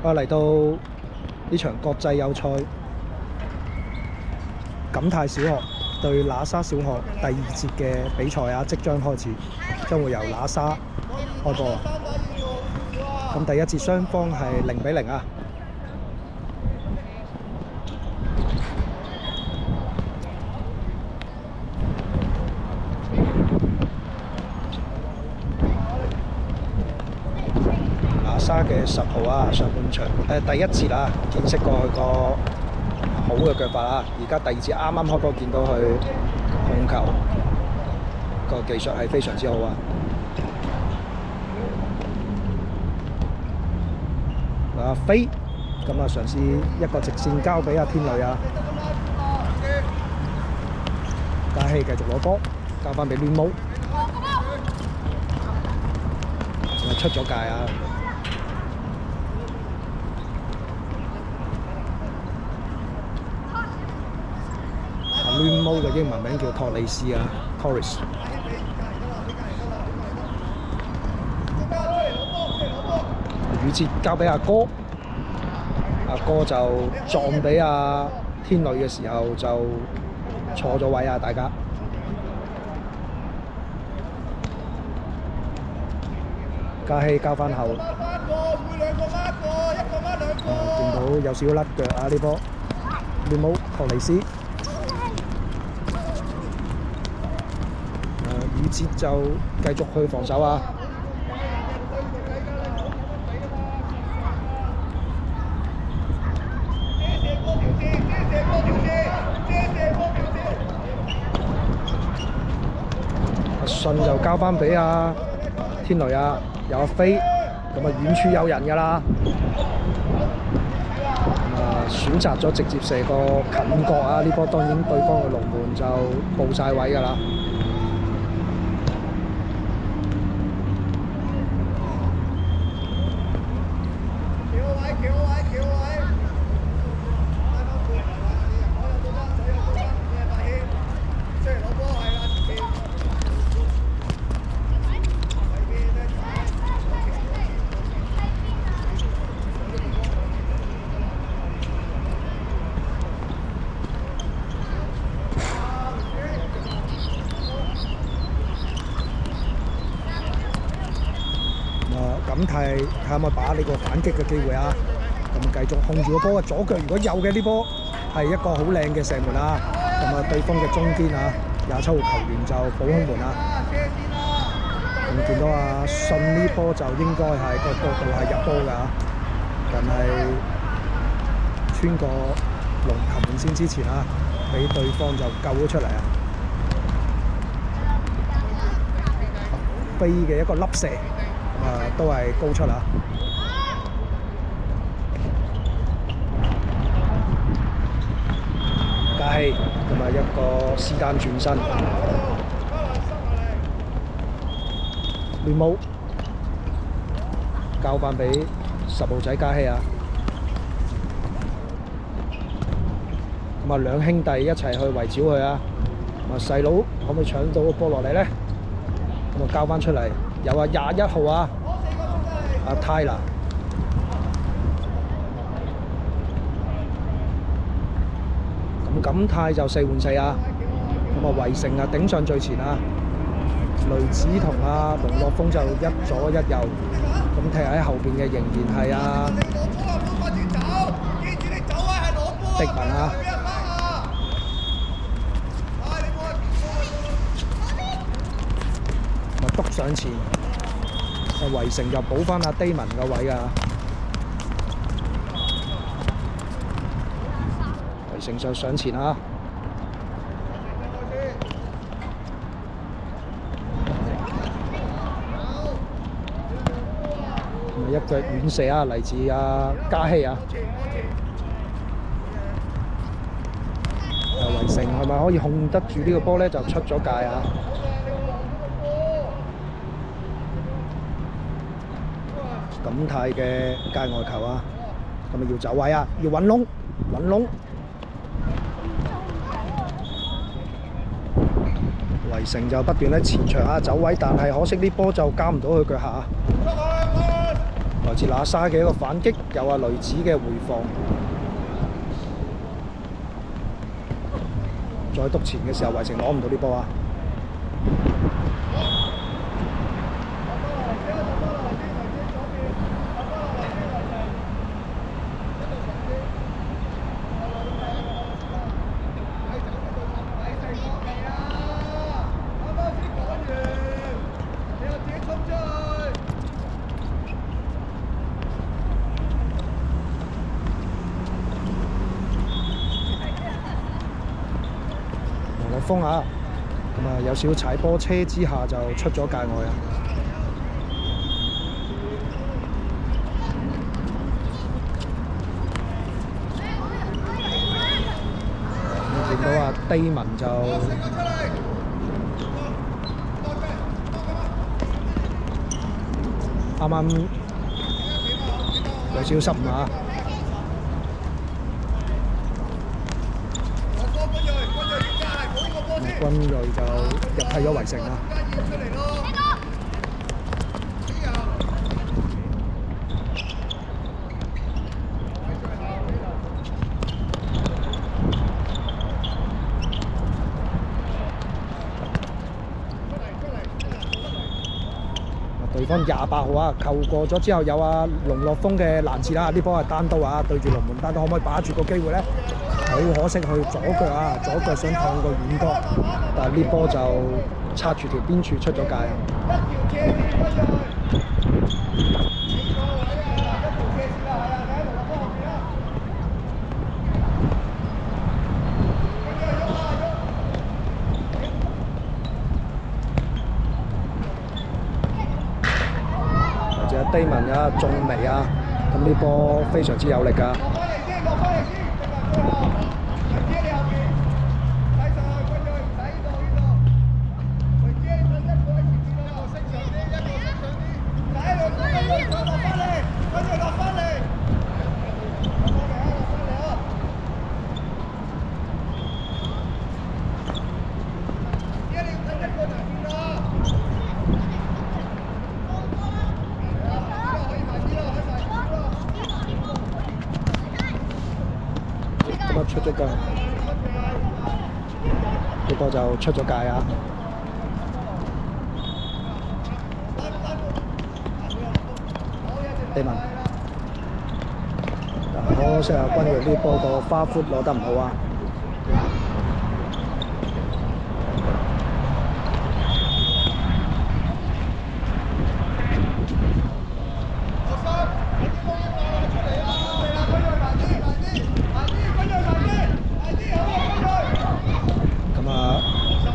嚟到呢場國際友賽，錦泰小學對喇沙小學第2節嘅比賽啊，即將開始，將會由喇沙開波。咁第1節雙方係0-0啊。喇沙嘅10號啊，上半場第1節啊，見識過佢個好嘅腳法啊。而家第2節啱啱開波，見到佢控球個技術係非常之好啊。阿飛咁啊，嘗試一個直線交俾阿天女啊。嘉熙繼續攞波，交翻俾亂毛，出咗界啊！亂毛嘅英文名叫托里斯啊 ，Torres。宇哲交俾阿哥，阿哥就撞俾阿天女嘅時候就錯咗位啊！大家嘉熙交翻後，見到有少少甩腳啊！呢波亂毛托里斯。宇哲就繼續去防守啊！阿信就交翻俾阿天雷啊，有阿飛，咁啊遠處有人㗎啦，選擇咗直接射個近角啊！呢波當然對方嘅龍門就報晒位㗎啦。錦泰睇下可唔可以把握呢個反擊嘅機會啊！咁繼續控住個波嘅左腳，如果有嘅呢波係一個好靚嘅射門啊！咁啊，對方嘅中堅啊，27號球員就補空門啊！咁見到阿信呢波就應該係個角度係入波㗎，但係穿過龍球門線之前啊，俾對方就救咗出嚟啊！飛嘅一個粒射。都係高出啊！嘉熙咁啊，一個施丹轉身，亂毛交翻俾10號仔嘉熙啊！咁啊，兩兄弟一齊去圍剿佢啊！咁啊，細佬可唔可以搶到個波落嚟咧？咁啊，交翻出嚟。有啊，21號啊，阿泰拿，咁錦泰就4換4啊，咁啊圍城啊頂上最前啊，雷子同阿龍樂峰就一左一右，咁踢喺後邊嘅仍然係阿迪文啊。篤上前，圍城就補翻阿 Damon 個位㗎。圍城就上前啊！一腳遠射啊，嚟自阿嘉熙啊！圍城係咪可以控得住呢個波咧？就出咗界啊！錦泰嘅界外球啊，咁啊要走位啊，要揾窿，揾窿。圍城就不斷喺前場啊走位，但係可惜呢波就交唔到佢腳下。來自那沙嘅一個反擊，有雷子嘅回防。再督前嘅時候，維城攞唔到呢波啊！風啊，咁啊有少少踩波車之下就出咗界外啊！見到啊低文就啱啱有少少失誤啊！軍鋭就入替咗圍城啦。對方28號啊，扣過咗之後有啊龍樂峰嘅攔截啦，呢波係單刀啊，對住龍門單刀可唔可以把住個機會咧？好可惜去左腳啊，左腳想趟個遠角，但係呢波就插住條邊柱出咗界啊！或者低文啊、仲微啊，咁呢波非常之有力㗎。出咗界，呢波就出咗界啊！地文，但可惜啊，軍鋭呢波個花闊攞得唔好啊！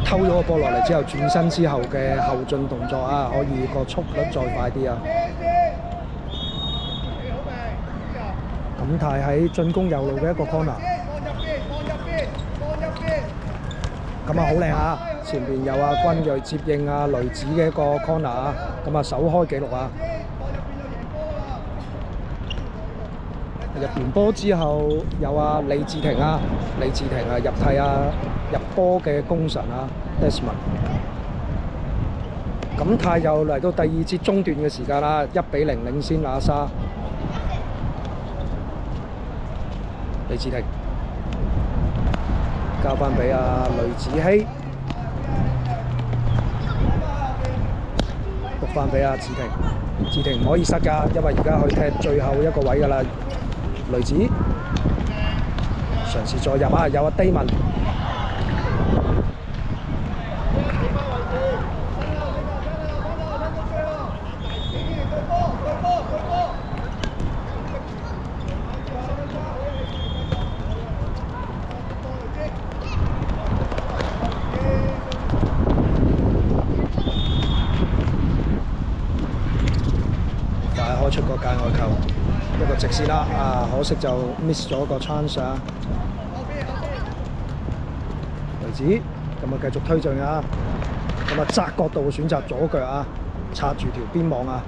偷咗個波落嚟之後，轉身之後嘅後進動作啊，可以個速率再快啲啊！錦泰喺進攻右路嘅一個 corner， 咁啊好靚啊！前邊有啊軍鋭接應啊雷子嘅一個 corner 啊，咁啊首開紀錄啊！入完波之後有啊李志廷啊入替啊入波嘅功臣啊 Desmond。錦泰又嚟到第二節中段嘅時間啦，1-0領先那沙。李志廷交翻俾阿雷子希，讀翻俾阿志廷，志廷唔可以失㗎，因為而家去踢最後一個位㗎啦。雷子嘗試再入啊，有阿低文。開出個界外球，一個直線啦，可惜就 miss 咗個 chance 啊！雷子咁啊，繼續推進啊！咁啊，窄角度選擇左腳啊，插住條邊網啊！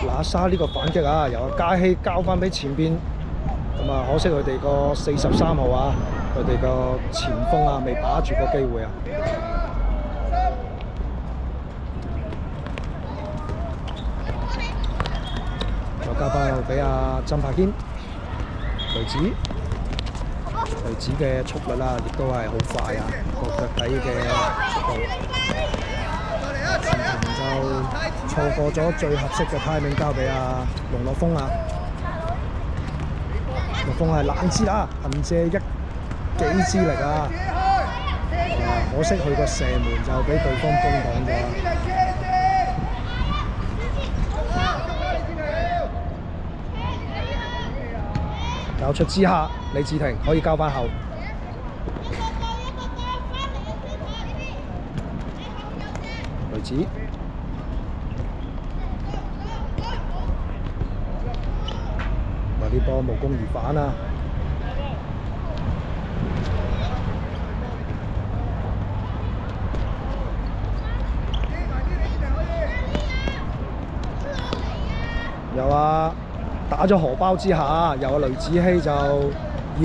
那沙呢個反擊啊，由嘉熙交翻俾前邊，咁啊可惜佢哋個43號啊，佢哋個前鋒啊未把握住個機會啊。再交翻俾阿曾柏軒，雷子嘅速率啦，亦都係好快啊，個腳底嘅速度。前程就錯過咗最合適嘅 timing， 交俾阿龍樂峰啊。龍樂峰係冷支啦，憑借一己之力啊，可惜佢個射門就俾對方封擋咗。交出之下，李志廷可以交翻後。雷子，話呢波無功而返啊！有啊！打咗荷包之下，由雷子希就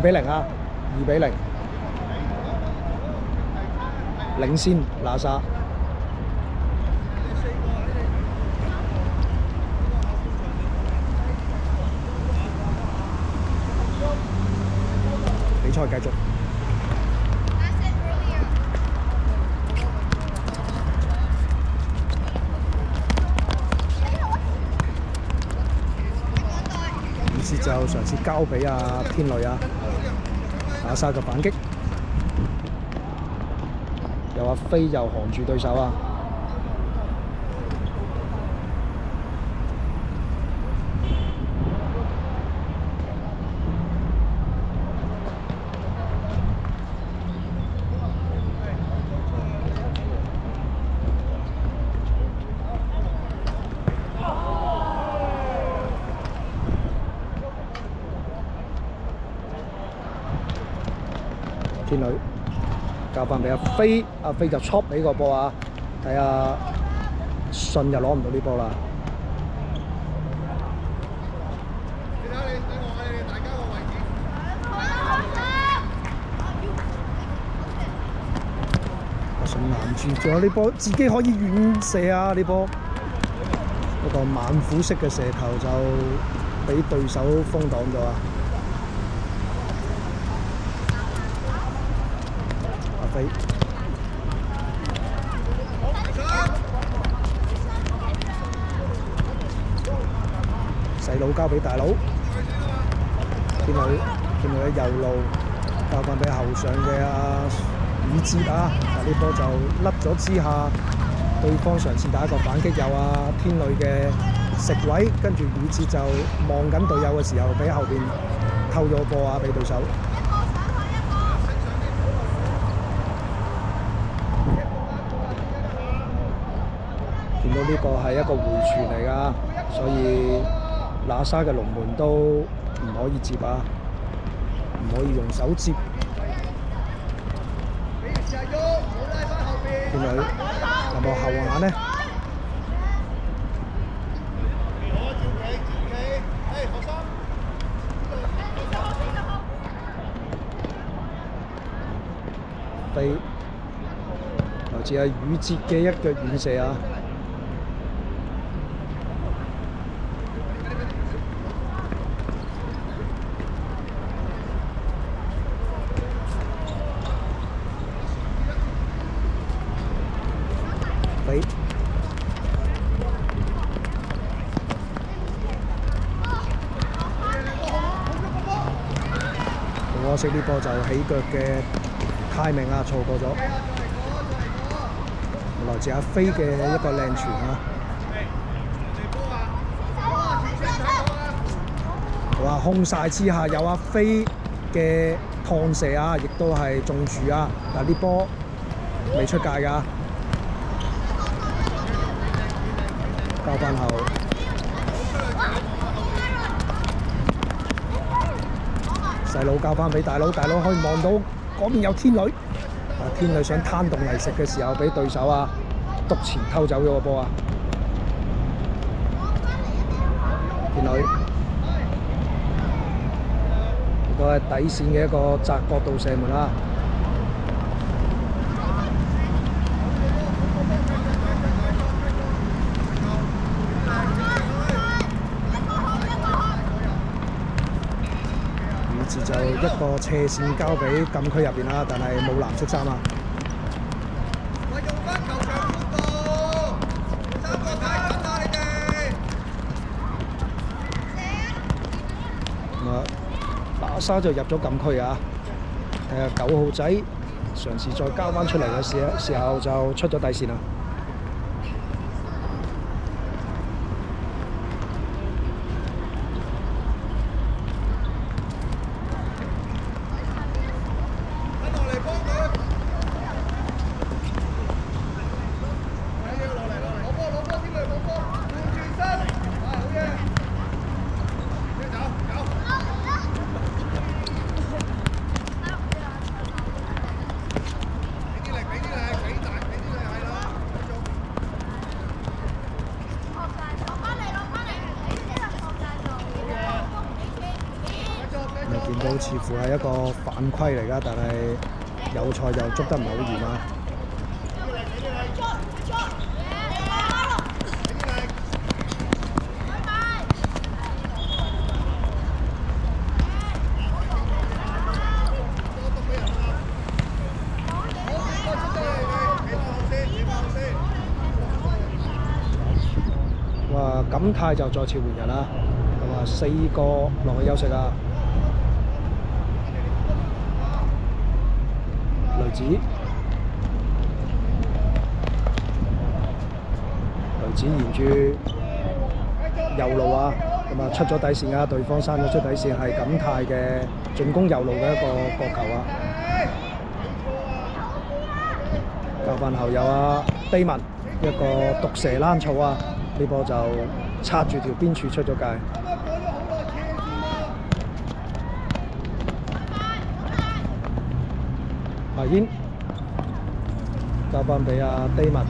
2-0啊，2-0領先喇沙。比賽繼續。就嘗試交俾阿天雷啊，喇沙嘅反擊，由阿飛又扛住對手啊。天女交翻俾阿飛，阿飛就戳起個波啊！睇下信就攞唔到呢波啦。阿信攔住，仲有呢波自己可以遠射啊！呢波嗰個猛虎式嘅射球就俾對手封擋咗啊！細佬交俾大佬，天女喺右路交翻俾後上嘅阿宇哲啊！呢波就甩咗之下，對方嘗試打一個反擊，有啊天女嘅食位，跟住宇哲就望緊隊友嘅時候，俾後邊偷咗波啊，俾對手。見到呢個係一個回傳嚟㗎，所以喇沙嘅龍門都唔可以接啊，唔可以用手接。天女有冇後眼呢？飛來自係宇哲嘅一腳遠射啊！可惜呢波就起腳嘅 timing 啊，錯過咗。來自阿飛嘅一個靚傳啊！哇，空晒之下有阿飛嘅趟射啊，亦都係中柱啊！但係呢波未出界㗎，交翻後。細佬交翻俾大佬，大佬可以望到嗰邊有天女，天女想攤凍嚟食嘅時候，俾對手啊篤前偷走咗個波啊！裏，呢個係底線嘅一個窄角度射門啦。宇治就一個斜線交俾禁區入邊啦，但係冇藍色衫啊。巴沙就入咗禁區啊！睇下9號仔嘗試再交翻出嚟嘅時候就出咗底線啦。見到似乎係一個犯規嚟㗎，但係友賽就捉得唔係好嚴啊。哇！錦泰就再次換人啦，咁啊4個落去休息啊。雷子沿住右路啊，咁啊出咗底線啊，對方刪咗出底線，係錦泰嘅進攻右路嘅一個角球啊。交翻後右啊，低文一個毒蛇躝草啊，呢波就插住條邊柱出咗界。阿煙交翻俾阿低文，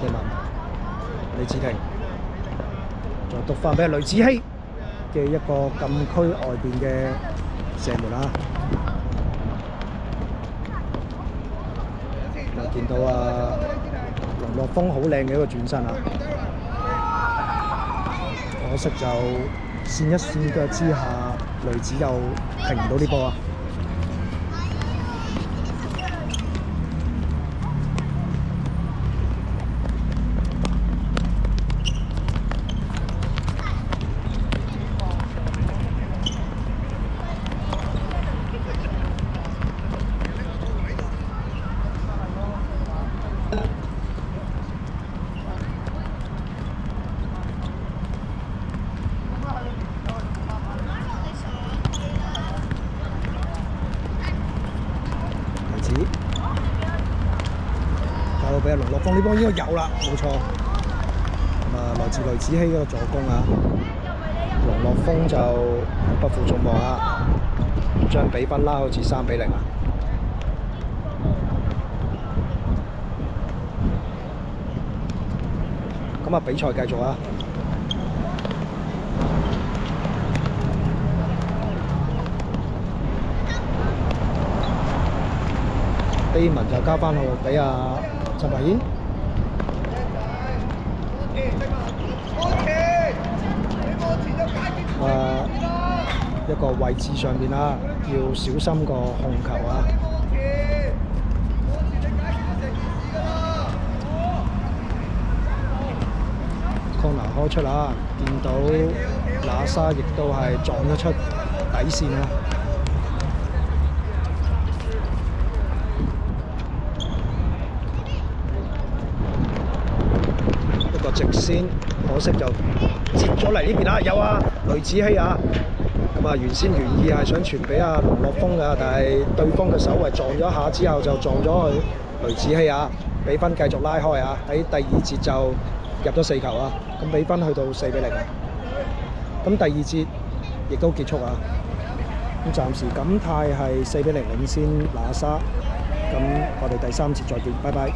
低文李志廷。再讀翻俾雷子希嘅一個禁區外邊嘅射門啊！就見到啊，龍樂峰好靚嘅一個轉身啊！可惜就跣一跣腳之下，雷子又停唔到呢波啊！交俾龍樂峰呢波應該有啦，冇錯。咁啊，來自雷子希嗰個助攻啊，龍樂峰就不負眾望啊，將比分拉好至3-0啊。咁啊，比賽繼續啊！低文就交翻去俾阿陳柏軒。一個位置上面啊，要小心個控球啊！康拿開出啦，見到那沙亦都係撞咗出底線啊！一個直線，可惜就接咗嚟呢邊啦，有啊，雷子希啊！咁咁啊，原先原意係想傳俾阿龍樂峰㗎，但係對方嘅手圍撞咗一下之後就撞咗去雷子希啊，比分繼續拉開啊！喺第2節就入咗4球啊，咁比分去到4-0啊。咁第2節亦都結束啊。咁暫時錦泰係4-0領先拿沙。咁我哋第3節再見，拜拜。